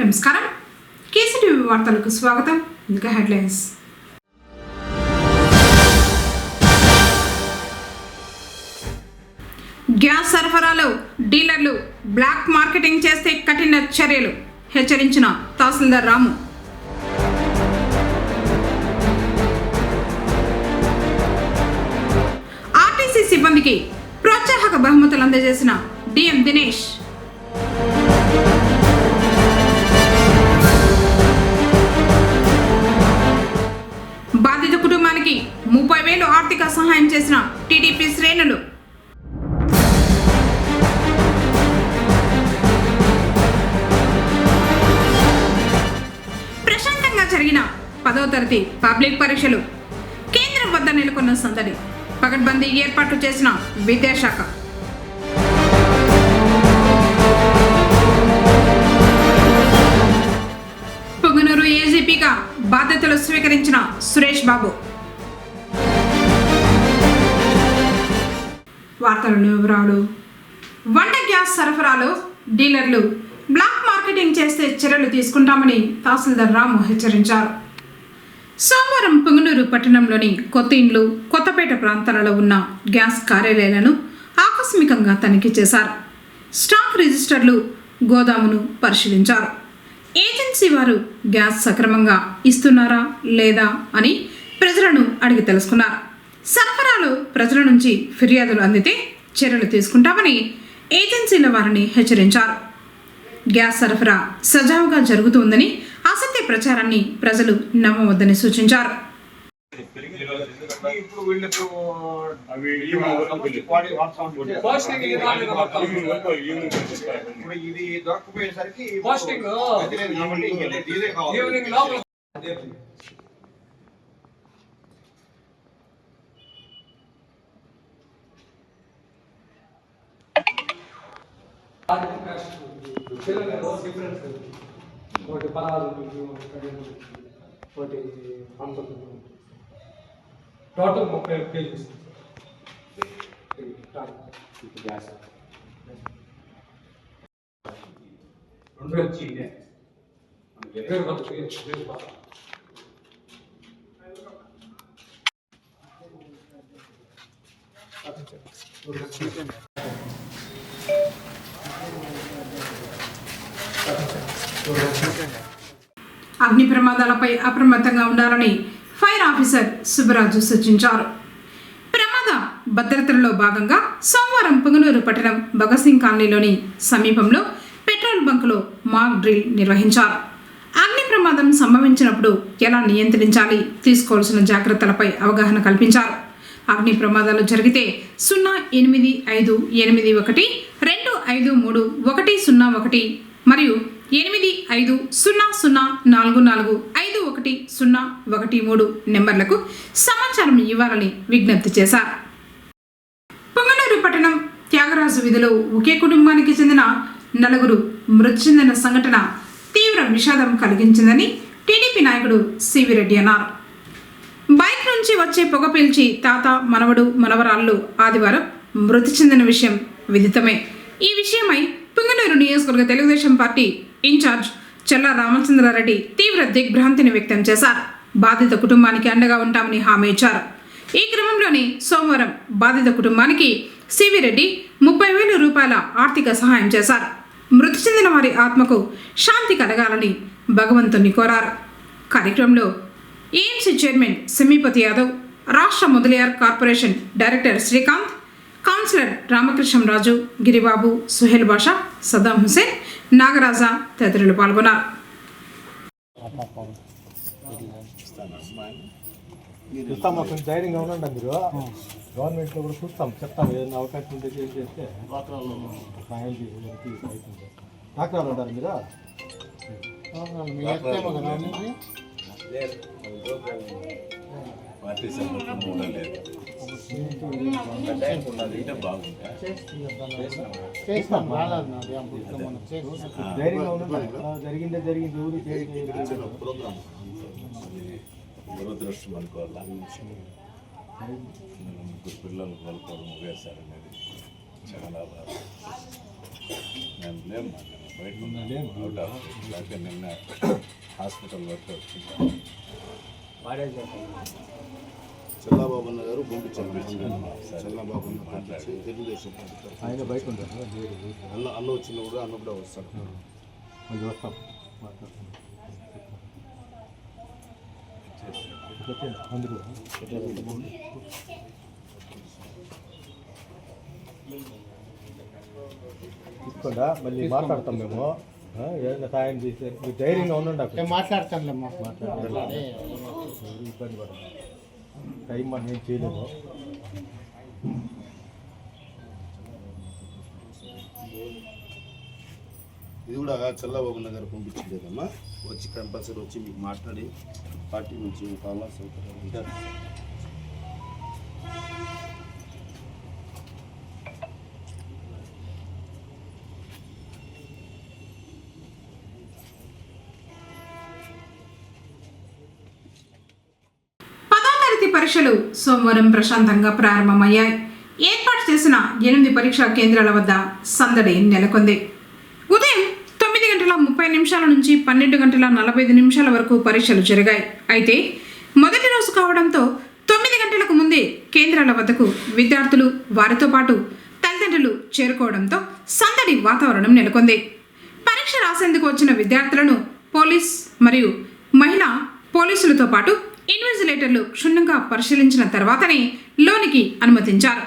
నమస్కారం. కేసీటీవీ వార్తలకు స్వాగతం. ఇంకా హెడ్లైన్స్. గ్యాస్ సరఫరాలో డీలర్లు బ్లాక్ మార్కెటింగ్ చేస్తే కఠిన చర్యలు హెచ్చరించిన తహసీల్దార్ రాము. ఆర్టీసీ సిబ్బందికి ప్రోత్సాహక బహుమతులు అందజేసిన డిఎం దినేష్. బాధిత కుటుంబానికి 30,000 ఆర్థిక సహాయం చేసిన టీడీపీ శ్రేణులు. ప్రశాంతంగా జరిగిన 10వ తరగతి పబ్లిక్ పరీక్షలు. కేంద్రం వద్ద నెలకొన్న సందడి. పకడ్బందీ ఏర్పాట్లు చేసిన విద్యాశాఖ. పొంగనూరు ఏజీపీగా బాధ్యతలు స్వీకరించిన సురేష్ బాబు. వార్తల వివరాలు. వంట గ్యాస్ సరఫరాలో డీలర్లు బ్లాక్ మార్కెటింగ్ చేస్తే చర్యలు తీసుకుంటామని తహసీల్దార్ రాము హెచ్చరించారు. సోమవారం పొంగనూరు పట్టణంలోని కొత్త ఇండ్లు, కొత్తపేట ప్రాంతాలలో ఉన్న గ్యాస్ కార్యాలయాలను ఆకస్మికంగా తనిఖీ చేశారు. స్టాక్ రిజిస్టర్లు, గోదామును పరిశీలించారు. ఏజెన్సీ వారు గ్యాస్ సక్రమంగా ఇస్తున్నారా లేదా అని ప్రజలను అడిగి తెలుసుకున్నారు. సరఫరాలో ప్రజల నుంచి ఫిర్యాదులు అందితే చర్యలు తీసుకుంటామని ఏజెన్సీల వారిని హెచ్చరించారు. గ్యాస్ సరఫరా సజావుగా జరుగుతుందని, అసత్య ప్రచారాన్ని ప్రజలు నమ్మవద్దని సూచించారు. ఒకటి 16 ఒకటి టోటల్ 30 కేజీస్ గ్యాస్ 2 వచ్చి ఇదే అగ్ని ప్రమాదాలపై అప్రమత్తంగా ఉండాలని ఫైర్ ఆఫీసర్ సుబ్బరాజు సూచించారు. ప్రమాద భద్రతలో భాగంగా సోమవారం పొంగనూరు పట్టణం భగత్ సింగ్ కాలనీలోని సమీపంలో పెట్రోల్ బంకులో మాక్ డ్రిల్ నిర్వహించారు. అగ్ని ప్రమాదం సంభవించినప్పుడు ఎలా నియంత్రించాలి, తీసుకోవాల్సిన జాగ్రత్తలపై అవగాహన కల్పించారు. అగ్ని ప్రమాదాలు జరిగితే 0851-253-101 మరియు 8500445113 నెంబర్లకు సమాచారం ఇవ్వాలని విజ్ఞప్తి చేశారు. పొంగనూరు పట్టణం త్యాగరాజు వీధిలో ఒకే కుటుంబానికి చెందిన 4 మృతి చెందిన సంఘటన తీవ్ర విషాదం కలిగించిందని టీడీపీ నాయకుడు సివి రెడ్డి అన్నారు. బైక్ నుంచి వచ్చే పొగ పీల్చి తాత, మనవడు, మనవరాళ్ళు ఆదివారం మృతి చెందిన విషయం విదితమే. ఈ విషయమై పొంగనూరు నియోజకవర్గ తెలుగుదేశం పార్టీ ఇన్ఛార్జ్ చెల్లా రామచంద్రారెడ్డి తీవ్ర దిగ్భ్రాంతిని వ్యక్తం చేశారు. బాధిత కుటుంబానికి అండగా ఉంటామని హామీ ఇచ్చారు. ఈ క్రమంలోనే సోమవారం బాధిత కుటుంబానికి సివి రెడ్డి 30,000 రూపాయల ఆర్థిక సహాయం చేశారు. మృతి చెందిన వారి ఆత్మకు శాంతి కలగాలని భగవంతుని కోరారు. కార్యక్రమంలో ఏఎంసీ చైర్మన్ సెమీపతి యాదవ్, రాష్ట్ర Mudaliar corporation director Srikanth, councillor Ramakrishnaraju, Giribabu, Suhel Basha, Saddam Hussain, Nagaraja తదితరులు పాల్గొన్నారు. కొంచెం ధైర్యంగా ఉండండి. మీరు గవర్నమెంట్లో కూడా చూస్తాం, చెప్తాం. ఏదైనా అవకాశం ఉంటే చేస్తే డాక్టర్లు ఉంటారు. మీరు ధైర్యంగా ఉండండి. జరిగిందే జరిగింది. ఊరు దురదృష్టం అనుకోవాలా. ముగ్గురు పిల్లలు కోల్పోవడం ఒకేసారి అనేది చాలా బాధ. మేము లేము. బయట అవుట్ ఆఫ్ స్టేట్ లేకపోతే నిన్న హాస్పిటల్ వరకు వచ్చింది. చల్లాబాబు అన్న గారు పంపించారు. చల్లాబాబు అన్న పంపించి తెలుగుదేశం పంపిస్తారు. ఆయన బయట ఉంటారు అన్న వచ్చిన కూడా అన్న కూడా వస్తాడు. మళ్ళీ వస్తాం మాట్లాడుతున్నాం అందరూ తీసుకోండా మళ్ళీ మాట్లాడతాం మేము ఏదైనా సాయం చేసే మీరు ధైర్యంగా ఉండండి అక్కడ మాట్లాడతానులేమ్మా. మాట్లాడాలి ఇబ్బంది పడదు టైం మనం ఏం చేయలేము ఇది కూడా చల్లాబాబు అన్న గారు పంపించలేదమ్మా. వచ్చి కంపల్సరీ వచ్చి మీకు మాట్లాడి పార్టీ నుంచి కావాలా సౌకర్యాలు ఉంటారు. పరీక్షలు సోమవారం ప్రశాంతంగా ప్రారంభమయ్యాయి. ఏర్పాటు చేసిన 8 పరీక్షా కేంద్రాల వద్ద సందడి నెలకొంది. ఉదయం 9:30 నుంచి 12:45 వరకు పరీక్షలు జరిగాయి. అయితే మొదటి రోజు కావడంతో 9 గంటలకు ముందే కేంద్రాల వద్దకు విద్యార్థులు వారితో పాటు తల్లిదండ్రులు చేరుకోవడంతో సందడి వాతావరణం నెలకొంది. పరీక్ష రాసేందుకు వచ్చిన విద్యార్థులను పోలీస్ మరియు మహిళా పోలీసులతో పాటు ఇన్విజిలేటర్లు క్షుణ్ణంగా పరిశీలించిన తర్వాతనే లోనికి అనుమతించారు.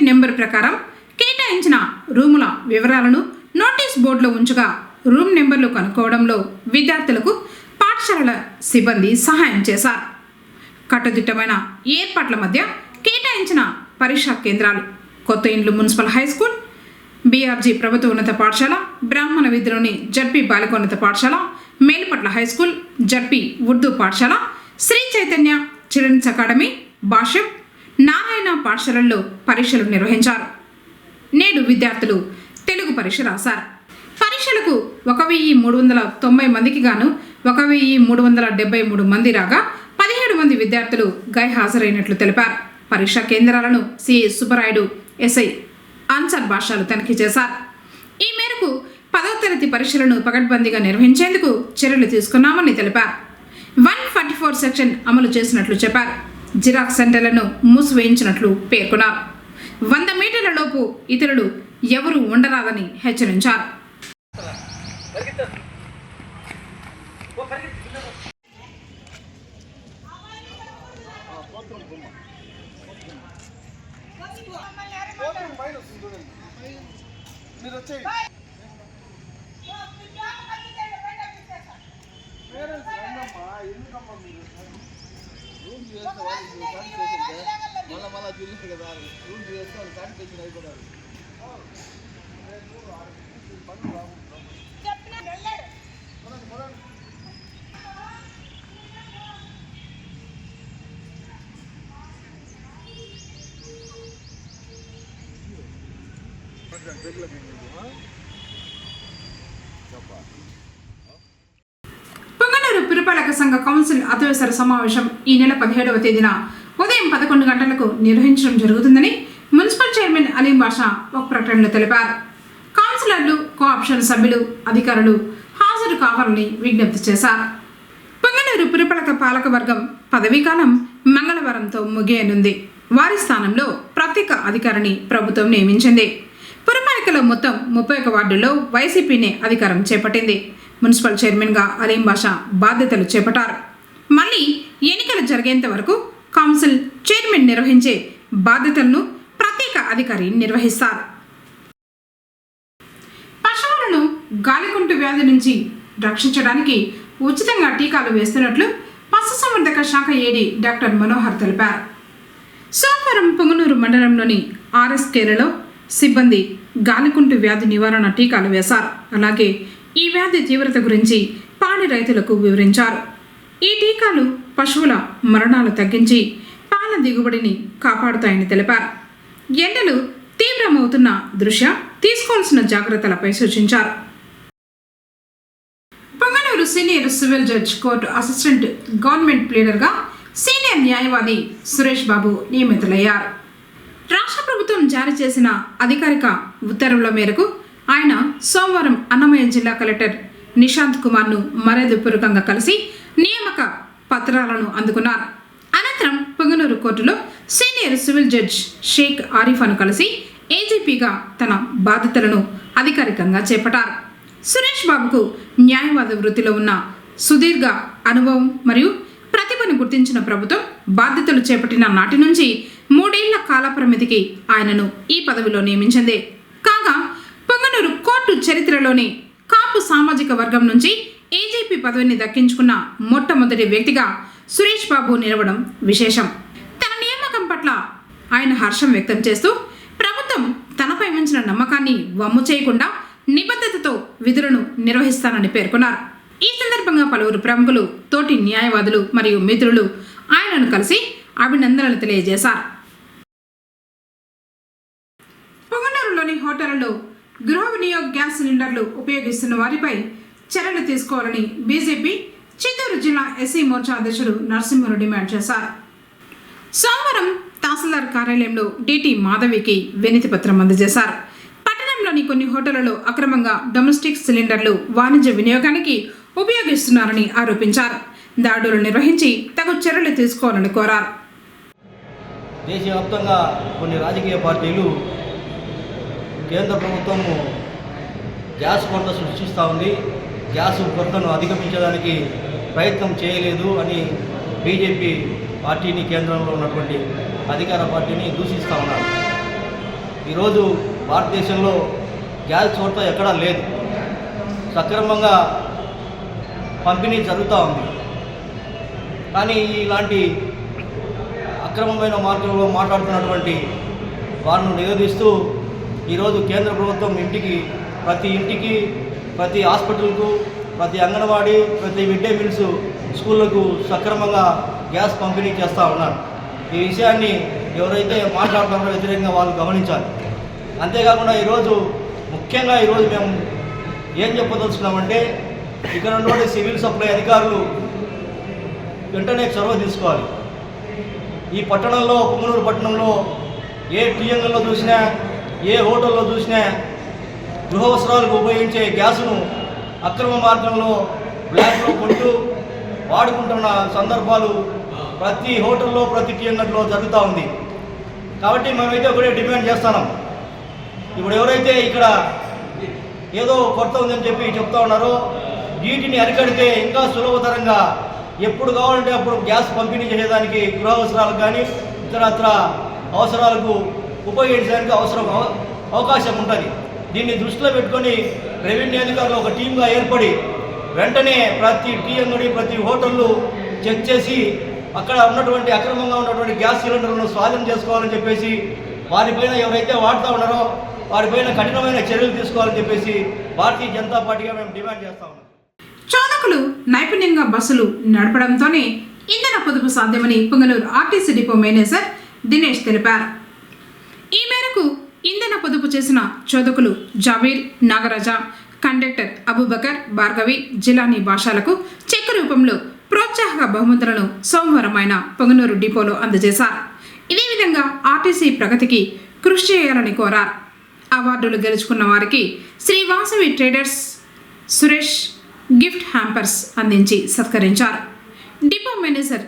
నెంబర్ ప్రకారం కేటాయించిన రూముల వివరాలను నోటీస్ బోర్డులో ఉంచగా రూమ్ నెంబర్లు కనుక్కోవడంలో విద్యార్థులకు పాఠశాలల సిబ్బంది సహాయం చేశారు. కట్టుదిట్టమైన ఏర్పాట్ల మధ్య కేటాయించిన పరీక్షా కేంద్రాలు కొత్త ఇండ్లు మున్సిపల్ హై స్కూల్, బీఆర్జీ ప్రభుత్వ ఉన్నత పాఠశాల, బ్రాహ్మణ వీధిలోని జడ్పీ బాలికోన్నత పాఠశాల, Melupatla high school, ZP Urdu పాఠశాల, శ్రీ చైతన్య చిల్డ్రన్స్ అకాడమీ, భాష్యం, నారాయణ పాఠశాలల్లో పరీక్షలు నిర్వహించారు. నేడు విద్యార్థులు తెలుగు పరీక్ష రాశారు. పరీక్షలకు 1390 మందికి గాను 1373 మంది రాగా 17 మంది విద్యార్థులు గైహాజరైనట్లు తెలిపారు. పరీక్షా కేంద్రాలను సిఐ సుబ్బరాయుడు, ఎస్ఐ అన్సర్ భాషలు తనిఖీ చేశారు. ఈ మేరకు 10వ తరగతి పరీక్షలను పకడ్బందీగా నిర్వహించేందుకు చర్యలు తీసుకున్నామని తెలిపారు. 144 సెక్షన్ అమలు చేసినట్లు చెప్పారు. జిరాక్స్ సెంటర్లను మూసివేయించినట్లు పేర్కొన్నారు. 100 మీటర్ల లోపు ఇతరులు ఎవరూ ఉండరాదని హెచ్చరించారు. మళ్ళా చూసి కదా రూమ్ చేస్తే వాళ్ళు కాంపిటీషన్ అయిపోతారు. పొంగనూరు పురపాలక సంఘ కౌన్సిల్ అత్యవసర సమావేశం ఈ నెల 17వ తేదీన ఉదయం 11 గంటలకు నిర్వహించడం జరుగుతుందని మున్సిపల్ చైర్మన్ అలీం బాషా ఒక ప్రకటనలో తెలిపారు. కౌన్సిలర్లు, కోఆప్షన్ సభ్యులు, అధికారులు హాజరు కావాలని విజ్ఞప్తి చేశారు. పొంగనూరు పురపాలక పాలకవర్గం పదవీకాలం మంగళవారంతో ముగియనుంది. వారి స్థానంలో ప్రత్యేక అధికారిని ప్రభుత్వం నియమించింది. పురపాలికలో మొత్తం 31 వార్డుల్లో వైసీపీనే అధికారం చేపట్టింది. మున్సిపల్ చైర్మన్గా అలీం బాషా బాధ్యతలు చేపట్టారు. మళ్ళీ ఎన్నికలు జరిగేంత వరకు కౌన్సిల్ చైర్మన్ నిర్వహించే బాధ్యతలను ప్రత్యేక అధికారి నిర్వహిస్తారు. పశువులను గాలికుంటు వ్యాధి నుంచి రక్షించడానికి ఉచితంగా టీకాలు వేస్తున్నట్లు పశుసంవర్ధక శాఖ ఏడీ డాక్టర్ మనోహర్ తెలిపారు. సోమవారం పొంగనూరు మండలంలోని ఆర్ఎస్కేలలో సిబ్బంది గాలికుంటు వ్యాధి నివారణ టీకాలు వేశారు. అలాగే ఈ వ్యాధి తీవ్రత గురించి పాడి రైతులకు వివరించారు. ఈ టీకాలు పశువుల మరణాలు తగ్గించి పాల దిగుబడిని కాపాడుతాయని తెలిపారు. ఎండలు తీవ్రమవుతున్న దృష్ట్యా తీసుకోవాల్సిన జాగ్రత్తలపై సూచించారు. Punganur senior civil judge court assistant government ప్లీడర్గా సీనియర్ న్యాయవాది సురేష్ బాబు నియమితులయ్యారు. రాష్ట్ర ప్రభుత్వం జారీ చేసిన అధికారిక ఉత్తర్వుల మేరకు ఆయన సోమవారం అన్నమయ్య జిల్లా కలెక్టర్ నిశాంత్ కుమార్ను మర్యాదపూర్వకంగా కలిసి నియామక పత్రాలను అందుకున్నారు. అనంతరం పొంగనూరు కోర్టులో సీనియర్ సివిల్ జడ్జ్ షేక్ ఆరిఫాను కలిసి ఏజీపీగా తన బాధ్యతలను అధికారికంగా చేపట్టారు. సురేష్ బాబుకు న్యాయవాద వృత్తిలో ఉన్న సుదీర్ఘ అనుభవం మరియు ప్రతిభను గుర్తించిన ప్రభుత్వం బాధ్యతలు చేపట్టిన నాటి నుంచి 3 ఏళ్ల కాలపరిమితికి ఆయనను ఈ పదవిలో నియమించింది. కాగా పొంగనూరు కోర్టు చరిత్రలోనే కాపు సామాజిక వర్గం నుంచి ఏజీపీ పదవిని దక్కించుకున్న మొట్టమొదటి వ్యక్తిగా సురేష్ బాబు నిలవడం విశేషం. తన నియామకం పట్ల ఆయన హర్షం వ్యక్తం చేస్తూ ప్రభుత్వం తనపై ఉంచిన నమ్మకాన్ని వమ్ము చేయకుండా నిబద్ధతతో విధులను నిర్వహిస్తానని పేర్కొన్నారు. ఈ సందర్భంగా పలువురు ప్రముఖులు, తోటి న్యాయవాదులు మరియు మిత్రులు ఆయనను కలిసి అభినందనలు తెలియజేశారు. పొంగనూరులోని హోటళ్లలో గృహ వినియోగ గ్యాస్ సిలిండర్లు ఉపయోగిస్తున్న వారిపై చర్యలు తీసుకోవాలని బీజేపీ చిత్తూరు జిల్లా ఎస్సీ మోర్చా అధ్యక్షుడు నరసింహులు డిమాండ్ చేశారు. సోమవారం తహసీల్దార్ కార్యాలయంలో డిటి మాధవికి వినతి పత్రం అందజేశారు. పట్టణంలోని కొన్ని హోటళ్లలో అక్రమంగా డొమెస్టిక్ సిలిండర్లు వాణిజ్య వినియోగానికి ఉపయోగిస్తున్నారని ఆరోపించారు. దాడులు నిర్వహించి తగు చర్యలు తీసుకోవాలని కోరారు. దేశవ్యాప్తంగా కొన్ని రాజకీయ పార్టీలు కేంద్ర ప్రభుత్వము గ్యాస్ కొరత సృష్టిస్తూ ఉంది, గ్యాస్ కొరతను అధిగమించడానికి ప్రయత్నం చేయలేదు అని బీజేపీ పార్టీని, కేంద్రంలో ఉన్నటువంటి అధికార పార్టీని దూషిస్తూ ఉన్నారు. ఈరోజు భారతదేశంలో గ్యాస్ కొరత ఎక్కడా లేదు, సక్రమంగా పంపిణీ జరుగుతూ ఉంది. కానీ ఇలాంటి అక్రమమైన మార్గంలో మాట్లాడుతున్నటువంటి వారిని నిరోధిస్తూ ఈరోజు కేంద్ర ప్రభుత్వం ప్రతి ఇంటికి, ప్రతి హాస్పిటల్కు, ప్రతి అంగన్వాడీ, ప్రతి మిడ్ డే మీల్స్ స్కూళ్లకు సక్రమంగా గ్యాస్ పంపిణీ చేస్తూ ఉన్నారు. ఈ విషయాన్ని ఎవరైతే మాట్లాడుతున్నారో వ్యతిరేకంగా వాళ్ళు గమనించాలి. అంతేకాకుండా ముఖ్యంగా ఈరోజు మేము ఏం చెప్పదలుచుకున్నామంటే, ఇక్కడ ఉన్నటువంటి సివిల్ సప్లై అధికారులు వెంటనే చొరవ తీసుకోవాలి. ఈ పట్టణంలో, పొంగనూరు పట్టణంలో ఏ టీఎంఎల్లో చూసినా, ఏ హోటల్లో చూసినా గృహవసరాలకు ఉపయోగించే గ్యాసును అక్రమ మార్గంలో బ్లాక్లో కొంటూ వాడుకుంటున్న సందర్భాలు ప్రతి హోటల్లో, ప్రతి టీఎంఎల్లో జరుగుతూ ఉంది. కాబట్టి మేమైతే ఒకటే డిమాండ్ చేస్తున్నాం. ఇప్పుడు ఎవరైతే ఇక్కడ ఏదో కొరత ఉందని చెప్తా ఉన్నారో, వీటిని అరికడితే ఇంకా సులభతరంగా ఎప్పుడు కావాలంటే అప్పుడు గ్యాస్ పంపిణీ చేసేదానికి, గృహ అవసరాలకు కానీ ఇతరత్ర అవసరాలకు ఉపయోగించడానికి అవకాశం ఉంటుంది. దీన్ని దృష్టిలో పెట్టుకొని రెవెన్యూ అధికారులు ఒక టీమ్గా ఏర్పడి వెంటనే ప్రతి టీఎండి, ప్రతి హోటళ్ళు చెక్ చేసి అక్కడ ఉన్నటువంటి అక్రమంగా ఉన్నటువంటి గ్యాస్ సిలిండర్లను స్వాధీనం చేసుకోవాలని చెప్పేసి, వారిపైన ఎవరైతే వాడుతూ ఉన్నారో వారిపైన కఠినమైన చర్యలు తీసుకోవాలని చెప్పేసి భారతీయ జనతా పార్టీగా మేము డిమాండ్ చేస్తా ఉన్నాం. చాలకులు నైపుణ్యంగా బస్సులు నడపడంతోనే ఇంధన పొదుపు సాధ్యమని Punganur RTC depot manager Dinesh తెలిపారు. ఈ మేరకు ఇంధన పొదుపు చేసిన చోదకులు జావీర్, నాగరాజ, కండక్టర్ అబూబకర్, భార్గవి, జిలానీ భాషలకు చెక్ రూపంలో ప్రోత్సాహక బహుమతులను సోమవారం ఆయన పొంగనూరు డిపోలో అందజేశారు. ఇదే విధంగా ఆర్టీసీ ప్రగతికి కృషి చేయాలని కోరారు. అవార్డులు గెలుచుకున్న వారికి Shri Vasavi Traders Suresh gift hampers అందించి సత్కరించారు. డిపో మేనేజర్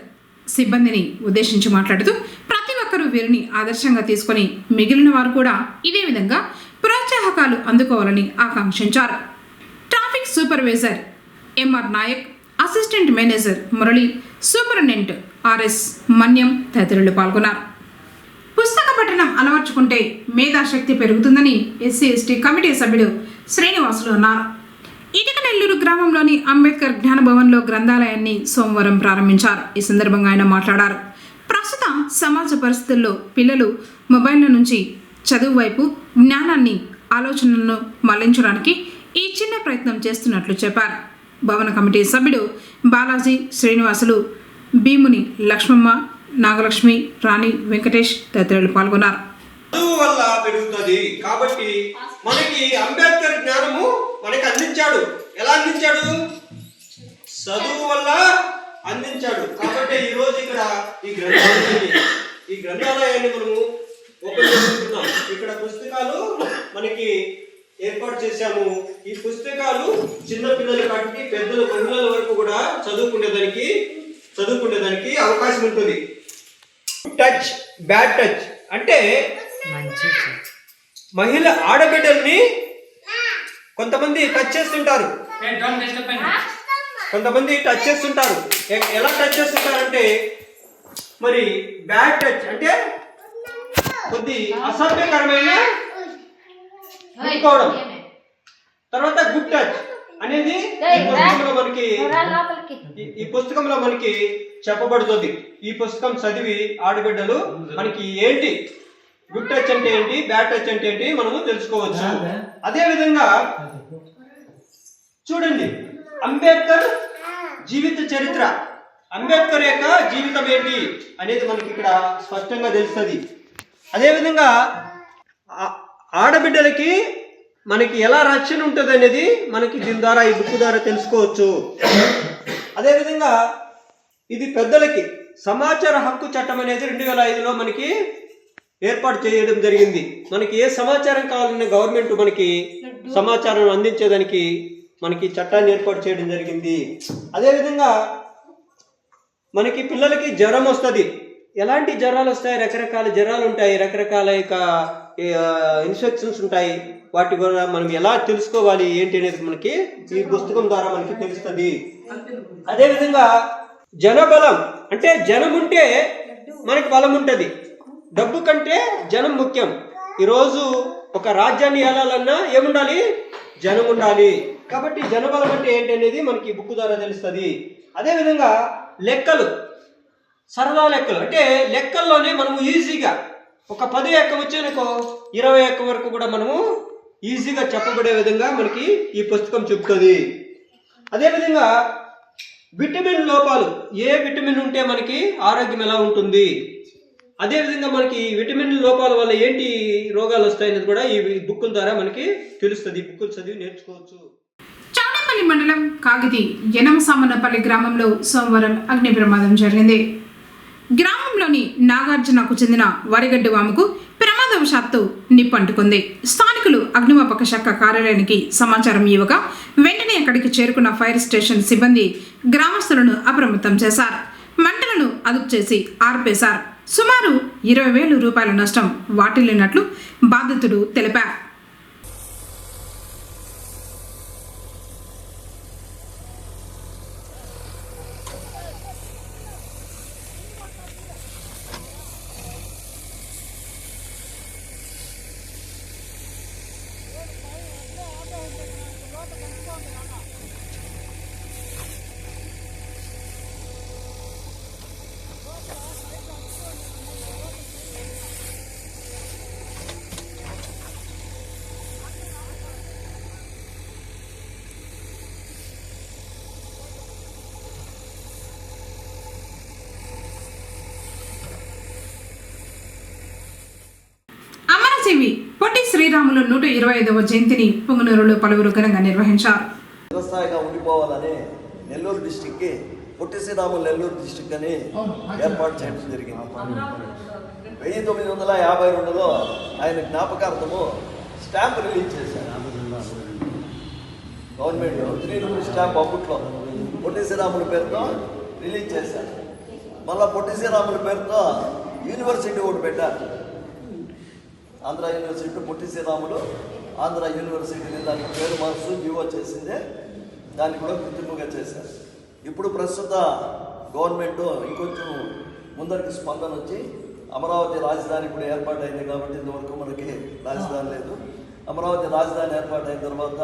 సిబ్బందిని ఉద్దేశించి మాట్లాడుతూ ప్రతి ఒక్కరూ వీరిని ఆదర్శంగా తీసుకొని మిగిలిన వారు కూడా ఇదే విధంగా ప్రోత్సాహకాలు అందుకోవాలని ఆకాంక్షించారు. Traffic supervisor MR Nayak, assistant manager Murali, superintendent RS Manyam తదితరులు పాల్గొన్నారు. పుస్తక పఠనం అలవర్చుకుంటే మేధాశక్తి పెరుగుతుందని ఎస్సీ ఎస్టీ కమిటీ సభ్యుడు శ్రీనివాసులు అన్నారు. ఇటుక నెల్లూరు గ్రామంలోని అంబేద్కర్ జ్ఞానభవన్లో గ్రంథాలయాన్ని సోమవారం ప్రారంభించారు. ఈ సందర్భంగా ఆయన మాట్లాడారు. ప్రస్తుత సమాజ పరిస్థితుల్లో పిల్లలు మొబైల్ల నుంచి చదువు వైపు జ్ఞానాన్ని, ఆలోచనలను మళ్లించడానికి ఈ చిన్న ప్రయత్నం చేస్తున్నట్లు చెప్పారు. భవన కమిటీ సభ్యుడు బాలాజీ, శ్రీనివాసులు, భీముని లక్ష్మమ్మ, నాగలక్ష్మి, రాణి, వెంకటేష్ తదితరులు పాల్గొన్నారు. చదువు వల్ల పెరుగుతుంది కాబట్టి మనకి అంబేద్కర్ జ్ఞానము మనకి అందించాడు. ఎలా అందించాడు? చదువు వల్ల అందించాడు. కాబట్టి ఈ రోజు ఇక్కడ ఈ గ్రంథాలయాన్ని మనము ఓపెన్ చేసుకుంటున్నాం. ఇక్కడ పుస్తకాలు మనకి ఏర్పాటు చేశాము. ఈ పుస్తకాలు చిన్న పిల్లల కాటికి పెద్దల మహిళల వరకు కూడా చదువుకునేదానికి అవకాశం ఉంటుంది. టచ్, బ్యాడ్ టచ్ అంటే మహిళ ఆడబిడ్డల్ని కొంతమంది టచ్ చేస్తుంటారు. ఎలా టచ్ చేస్తుంటారంటే మరి బ్యాడ్ టచ్ అంటే కొద్ది అసభ్యకరమైన ముట్టుకోవడం. తర్వాత గుడ్ టచ్ అనేది ఈ పుస్తకంలో మనకి చెప్పబడుతుంది. ఈ పుస్తకం చదివి ఆడబిడ్డలు మనకి ఏంటి గుడ్ టచ్ అంటే ఏంటి, బ్యాడ్ టచ్ అంటే ఏంటి మనము తెలుసుకోవచ్చు. అదే విధంగా చూడండి, అంబేద్కర్ జీవిత చరిత్ర, అంబేద్కర్ యొక్క జీవితం ఏంటి అనేది మనకి ఇక్కడ స్పష్టంగా తెలుస్తుంది. అదేవిధంగా ఆడబిడ్డలకి మనకి ఎలా రక్షణ ఉంటుంది అనేది మనకి దీని ద్వారా, ఈ బుక్ ద్వారా తెలుసుకోవచ్చు. అదేవిధంగా ఇది పెద్దలకి సమాచార హక్కు చట్టం అనేది 2005లో మనకి ఏర్పాటు చేయడం జరిగింది. మనకి ఏ సమాచారం కావాలన్నా గవర్నమెంట్ మనకి సమాచారం అందించేదానికి మనకి చట్టాన్ని ఏర్పాటు చేయడం జరిగింది. అదేవిధంగా మనకి పిల్లలకి జ్వరం వస్తుంది. ఎలాంటి జ్వరాలు వస్తాయి? రకరకాల జ్వరాలు ఉంటాయి, రకరకాల ఇన్ఫెక్షన్స్ ఉంటాయి. వాటి వల్ల మనం ఎలా తెలుసుకోవాలి ఏంటి అనేది మనకి ఈ పుస్తకం ద్వారా మనకి తెలుస్తుంది. అదేవిధంగా జనబలం అంటే జనం ఉంటే మనకి బలం ఉంటుంది. డబ్బు కంటే జనం ముఖ్యం. ఈరోజు ఒక రాజ్యాన్ని ఏలాలన్నా ఏముండాలి? జనం ఉండాలి. కాబట్టి జనబలం అంటే ఏంటి అనేది మనకి బుక్ ద్వారా తెలుస్తుంది. అదేవిధంగా లెక్కలు, సరదా లెక్కలు అంటే లెక్కల్లోనే మనము ఈజీగా ఒక 10 ఎక్కం వచ్చేనుకో 20 ఎక్కం వరకు కూడా మనము ఈజీగా చెప్పబడే విధంగా మనకి ఈ పుస్తకం చెప్తుంది. అదేవిధంగా విటమిన్ లోపాలు, ఏ విటమిన్ ఉంటే మనకి ఆరోగ్యం ఎలా ఉంటుంది, అదేవిధంగా మనకి విటమిన్ లోపాల వల్ల ఏంటి రోగాలు వస్తాయనేది కూడా ఈ బుక్కుల ద్వారా మనకి తెలుస్తుంది. ఈ బుక్కులు చదివి నేర్చుకోవచ్చు. చౌడేపల్లి మండలం కాగితి యనమసామన్నపల్లి గ్రామంలో సోమవారం అగ్ని ప్రమాదం జరిగింది. గ్రామంలోని నాగార్జునకు చెందిన వరిగడ్డి వాముకు ప్రమాదవశాత్తు నిప్పంటుకుంది. స్థానికులు అగ్నిమాపక శాఖ కార్యాలయానికి సమాచారం ఇవ్వగా వెంటనే అక్కడికి చేరుకున్న ఫైర్ స్టేషన్ సిబ్బంది గ్రామస్తులను అప్రమత్తం చేశారు. మంటలను అదుపు చేసి ఆర్పేశారు. సుమారు 20,000 రూపాయల నష్టం వాటిల్లినట్లు బాధితుడు తెలిపారు. పొట్టి శ్రీరాములు 125వ జయంతిని పుంగనూరులో పలువురు ఘనంగా నిర్వహించారు. వ్యవసాయంగా ఉండిపోవాలని నెల్లూరు డిస్టిక్కి పొట్టి శ్రీరాములు నెల్లూరు డిస్టిక్ అని ఏర్పాటు చేయడం జరిగింది. 1952లో ఆయన జ్ఞాపకార్థము స్టాంప్ రిలీజ్ చేశారు. గవర్నమెంట్ 3 రూపీస్ స్టాంప్ అప్పట్లో పొట్టి శ్రీరాముల పేరుతో రిలీజ్ చేశారు. మళ్ళీ పొట్టి శ్రీరాముల పేరుతో యూనివర్సిటీ ఒకటి పెట్టారు. ఆంధ్ర యూనివర్సిటీ పొట్టి శ్రీరాములు ఆంధ్ర యూనివర్సిటీని దానికి పేరు మార్చు జీవో చేసిందే దాన్ని కూడా గుర్తింపుగా చేశారు. ఇప్పుడు ప్రస్తుత గవర్నమెంట్ ఇంకొంచెం ముందరికి స్పందన వచ్చి అమరావతి రాజధాని కూడా ఏర్పాటైంది కాబట్టి ఇంతవరకు మనకి రాజధాని లేదు. అమరావతి రాజధాని ఏర్పాటైన తర్వాత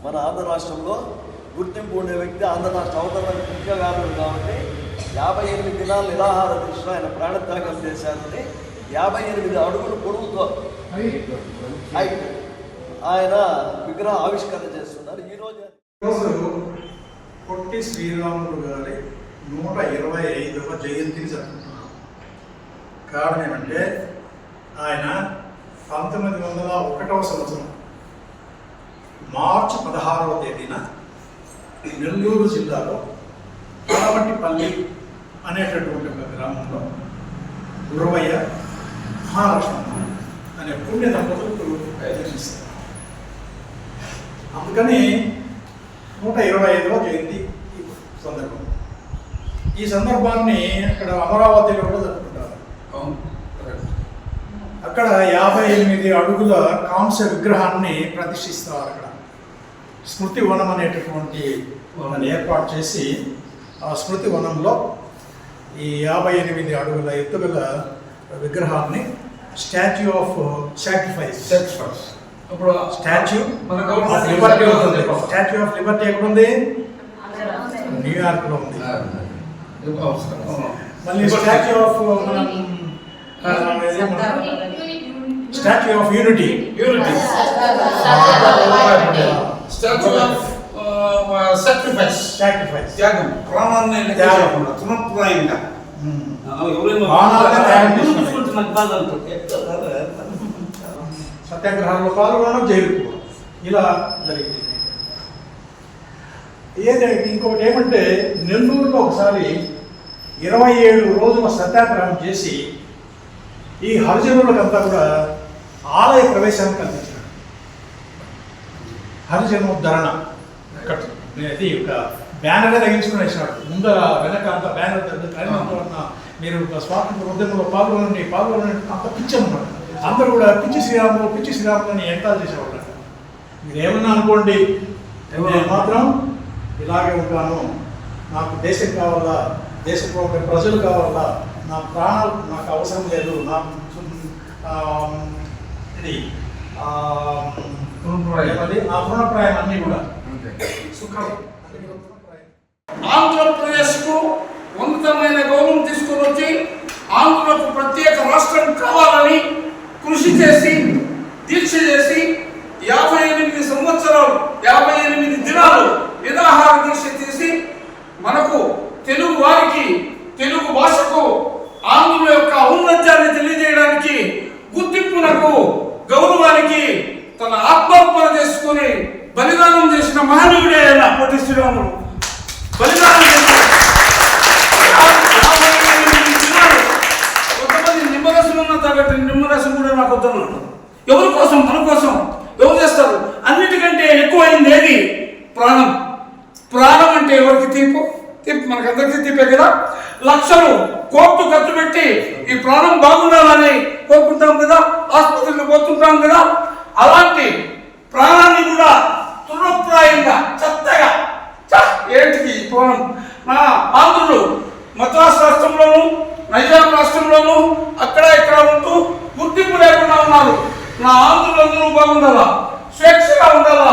మన ఆంధ్ర రాష్ట్రంలో గుర్తింపు ఉండే వ్యక్తి ఆంధ్ర రాష్ట్ర అవతరణకు ముఖ్యగారుడు కాబట్టి 58 దినాల నిరాహార దీక్షలో ఆయన ప్రాణత్యాగం చేశారని 58 అడుగులు పొడవుతో ఆయన విగ్రహ ఆవిష్కరణ చేస్తున్నారు. ఈరోజు పొట్టి శ్రీరాములు గారి 125వ జయంతిని జరుపుకుంటున్నాం. కారణం ఏమంటే ఆయన 1901వ సంవత్సరం మార్చి 16వ తేదీన నెల్లూరు జిల్లాలో పాలవట్టిపల్లి అనేటటువంటి ఒక గ్రామంలో గురవయ్య మహాలక్ష్మమ్మ అనే పుణ్య దంపతులకు జన్మిస్తారు. అందుకని 125వ జయంతి సందర్భం. ఈ సందర్భాన్ని అక్కడ అమరావతిలో కూడా జరుపుకుంటారు. అక్కడ 58 అడుగుల కాంస్య విగ్రహాన్ని ప్రతిష్ఠిస్తారు. అక్కడ స్మృతి వనం అనేటటువంటి ఏర్పాటు చేసి ఆ స్మృతి వనంలో ఈ 58 అడుగుల ఎత్తుగల విగ్రహాన్ని స్టాచ్యూ ఆఫ్ సాక్రిఫైస్ ఇప్పుడు స్టాచ్యూ ఆఫ్ లిబర్టీ ఉంటుంది. స్టాచ్యూ ఆఫ్ లిబర్టీ ఎక్కడ ఉంది? న్యూయార్క్లో ఉంది. మళ్ళీ statue of statue of unity statue of sacrifice త్యాగం, ప్రాణాన్ని తృణప్రాయంగా సత్యాగ్రహాల్లో పాల్గొనడం, జైలు ఇలా జరిగింది. ఇంకొకటి ఏమంటే నెల్లూరులో ఒకసారి 27 రోజుల సత్యాగ్రహం చేసి ఈ హరిజనులకంతా కూడా ఆలయ ప్రవేశాన్ని కల్పించారు. హరిజనోద్ధరణ అనేది ఒక బ్యానర్ తగ్గించుకుని వేసినాడు. ముందర వెనక అంత బ్యానర్ తగ్గుతున్న మీరు స్వాతంత్ర ఉద్యమంలో పాల్గొనండి అంత పిచ్చి అన్నమాట. అందరూ కూడా పిచ్చి శ్రీరాములు అని ఎంటాలు చేసేవాళ్ళు. మీరు ఏమన్నా అనుకోండి, నేను మాత్రం ఇలాగే ఉంటాను, నాకు దేశం కావాలా, దేశంలో ఉండే ప్రజలు కావాలా, నా ప్రాణాలు నాకు అవసరం లేదు, నా తృణప్రాయం అన్నీ కూడా సుఖం. ఆంధ్రప్రదేశ్కు ఉన్నతమైన గౌరవం తీసుకొని వచ్చి ఆంధ్రకు ప్రత్యేక రాష్ట్రం కావాలని కృషి చేసి దీక్ష చేసి 58 సంవత్సరాలు 58 దినాలు నిరాహార దీక్ష చేసి మనకు తెలుగు వారికి తెలుగు భాషకు ఆంధ్రుల యొక్క ఔన్నత్యాన్ని తెలియజేయడానికి గుర్తింపునకు గౌరవానికి తన ఆత్మార్పణ చేసుకుని బలిదానం చేసిన మహనీయుడే పొట్టి శ్రీరాములు. బలిదానం చేశారు. కొంతమంది నిమ్మరసం ఉన్న తగ్గట్టు నిమ్మరసం కూడా నాకు వద్దన్నాడు. ఎవరి కోసం? మన కోసం. ఎవరు చేస్తారు? అన్నిటికంటే ఎక్కువైంది ఏది? ప్రాణం. ప్రాణం అంటే ఎవరికి తీర్పు? మనకందరికీ తీపే కదా. లక్షలు కోట్లు ఖర్చు పెట్టి ఈ ప్రాణం బాగుండాలని కోరుకుంటాం కదా, ఆసుపత్రికి పోతుంటాం కదా. అలాంటి ప్రాణాన్ని కూడా తృణప్రాయంగా చెత్తగా ఏంటికి ఈ ప్రాణం? నా ఆంధ్రులు మద్రాసు రాష్ట్రంలోను నైజాం రాష్ట్రంలోను అక్కడ ఇక్కడ ఉంటూ గుర్తింపు లేకుండా ఉన్నారు. నా ఆంధ్రులందరూ బాగుండాలా, స్వేచ్ఛగా ఉండాలా,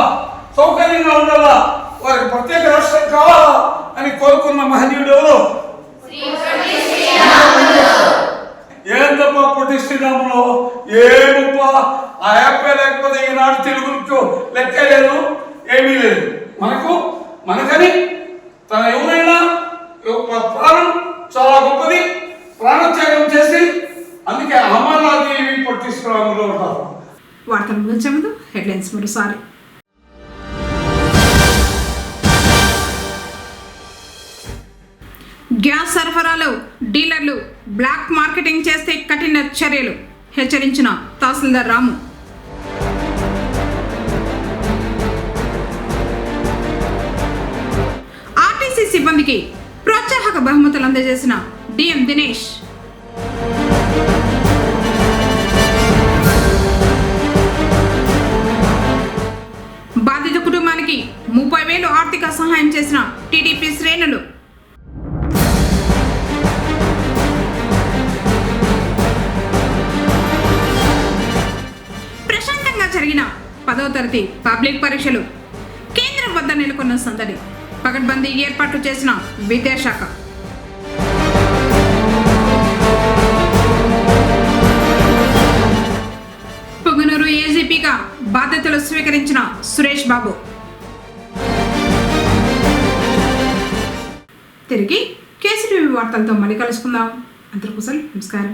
సౌకర్యంగా ఉండాలా, వారికి ప్రత్యేక రాష్ట్రం కావాలా అని కోరుకున్న మహనీయుడు ఎవరు? ఏం తప్ప పొట్టి శ్రీరాములు ఏ గొప్ప ఆ యాప్పే లేకపోతే ఈనాడు తెలుగుకు లెక్కే లేదు, ఏమీ లేదు. మనకని తన ఎవరైనా ప్రాణం చాలా గొప్పది, ప్రాణత్యాగం చేసి అందుకే అమరనాథి పొట్టి శ్రీరాములు ఉంటారు. వార్తలు ముగించే ముందు హెడ్లైన్స్ మరోసారి. గ్యాస్ సరఫరాలో డీలర్లు బ్లాక్ మార్కెటింగ్ చేస్తే కఠిన చర్యలు హెచ్చరించిన తహసీల్దార్ రాము. ఆర్టీసీ సిబ్బందికి ప్రోత్సాహక బహుమతులు అందజేసిన డిఎం దినేష్. బాధిత కుటుంబానికి 30,000 10,000 ఆర్థిక సహాయం చేసిన టీడీపీ శ్రేణులు. ప్రశాంతంగా జరిగిన 10వ తరగతి పబ్లిక్ పరీక్షలు. కేంద్రం వద్ద నెలకొన్న సందడి. పకడ్బందీ ఏర్పాట్లు చేసిన విద్యాశాఖ. పొంగనూరు ఏజీపీగా బాధ్యతలు స్వీకరించిన సురేష్ బాబు. తిరిగి కేసీటీవీ వార్తలతో మళ్ళీ కలుసుకుందాం. అందరికీ నమస్కారం.